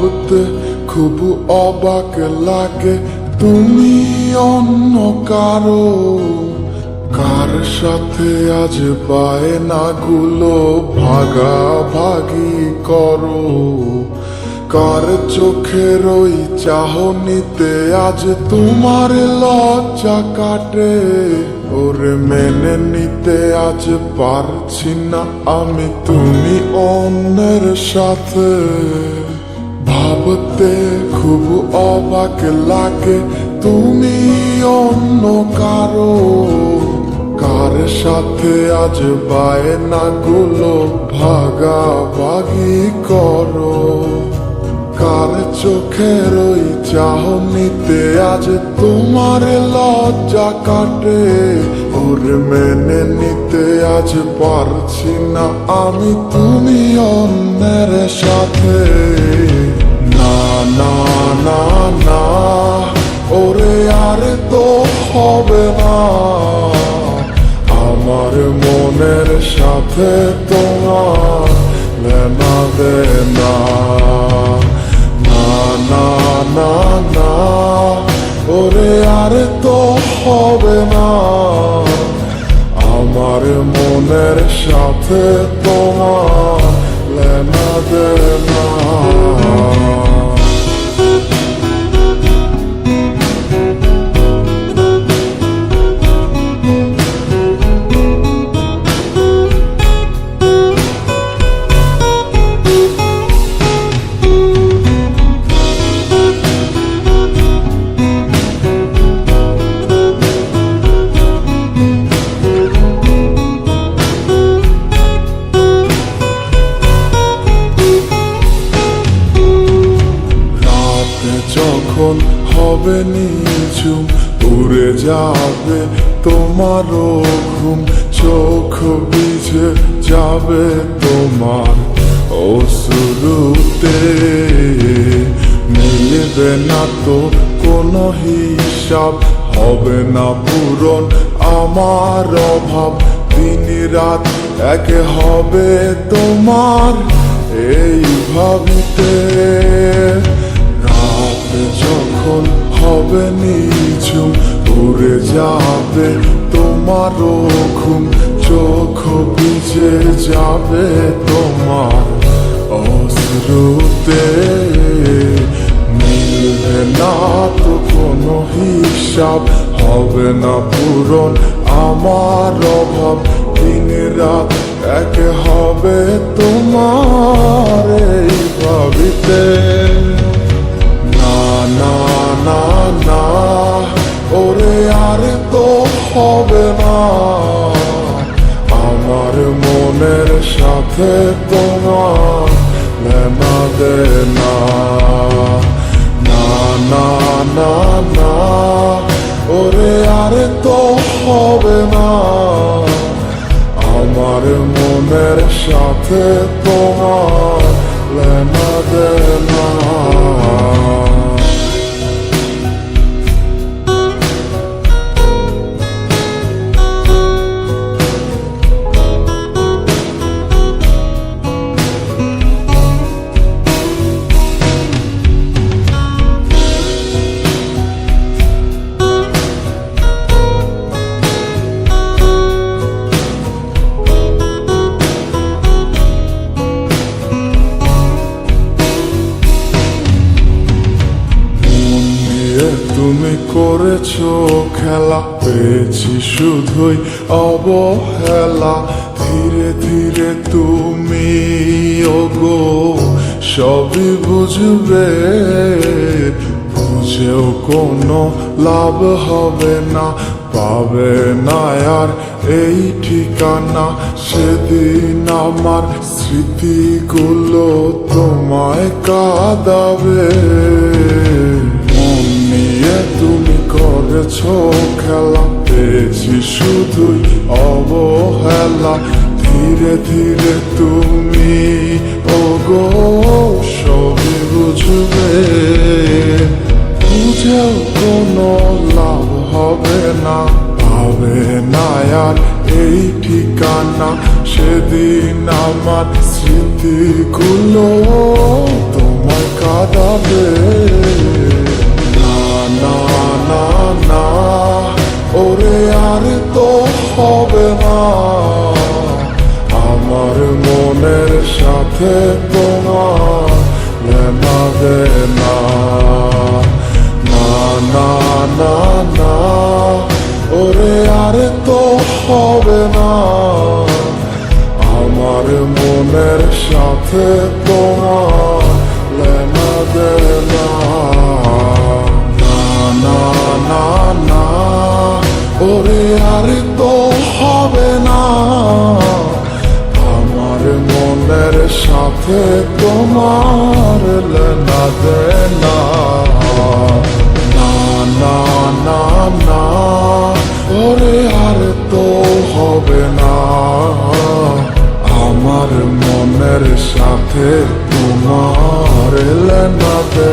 ভাবতে খুব অবাক লাগে তুমি অন্য কারো, কার সাথে আজ বায়নাগুলো ভাগাভাগি করো, কার চোখের ওই চাহনিতে আজ তোমার লজ্জা কাটে। ওরে মেনে নিতে আজ পারছি না আমি তুমি অন্যের সাথে, ভাবতে খুব অবাক লাগে তুমি অন্য কারো, কার সাথে আজ বায়নাগুলো ভাগাভাগি করো, কার চোখের ওই চাহনিতে আজ তোমার লজ্জা কাটে। ওরে মেনে নিতে আজ পারছি না আমি তুমি অন্যের সাথে। না না না না ওরে আর তো হবে না, আমার মনের সাথে তোমার লেনা দেনা। না না না না ওরে আর তো হবে না, আমার মনের সাথে তোমার লেনা দেনা। যখন হবে নিঝুম উড়ে যাবে তোমারও ঘুম, চোখ ভিজে যাবে তোমার অশ্রুতে, মিলবে না তো কোনো হিসাব, হবে না পূরণ আমার অভাব, দিন রাত এক হবে তোমার এই ভাবিতে। যখন হবে নিঝুম উড়ে যাবে তোমারও ঘুম, চোখ ভিজে যাবে তোমার অশ্রুতে, মিলবে না তো কোনো হিসাব, হবে না পূরণ আমার অভাব, দিন রাত এক হবে তোমার এই ভাবিতে। না না না ওরে আর তো হবে না, আমার মনের সাথে তোমার লেনা দেনা। না না না না ওরে আর তো হবে না, আমার মনের সাথে তোমার লেনা দেনা। তুমি করেছো খেলা, পেয়েছি শুধুই অবহেলা, ধীরে ধীরে তুমি ওগো সবই বুঝবে, বুঝেও কোনো লাভ হবে না, পাবে না আর এই ঠিকানা। সেদিন আমার স্মৃতিগুলো তোমায় কাঁদাবে, তুমি করেছো খেলা, পেয়েছি শুধুই অবহেলা, ধীরে ধীরে তুমি ওগো সবই বুঝবে, বুঝেও কোনো লাভ হবে না, পাবে না আর এই ঠিকানা। সেদিন আমার স্মৃতিগুলো তোমায় কাঁদা যাবে না না না না ওরে আর তো হবে না আমার মনের সাথে তোমার লেনা দেনা না না না না ওরে আর তো হবে না আমার মনের সাথে তোমার লেনা দেনা না না না না ওরে আর তো হবে না আমার মনের সাথে তোমার লেনা দেনা না না না না ওরে আর তো হবে না আমার মনের সাথে তোমার লেনা দেনা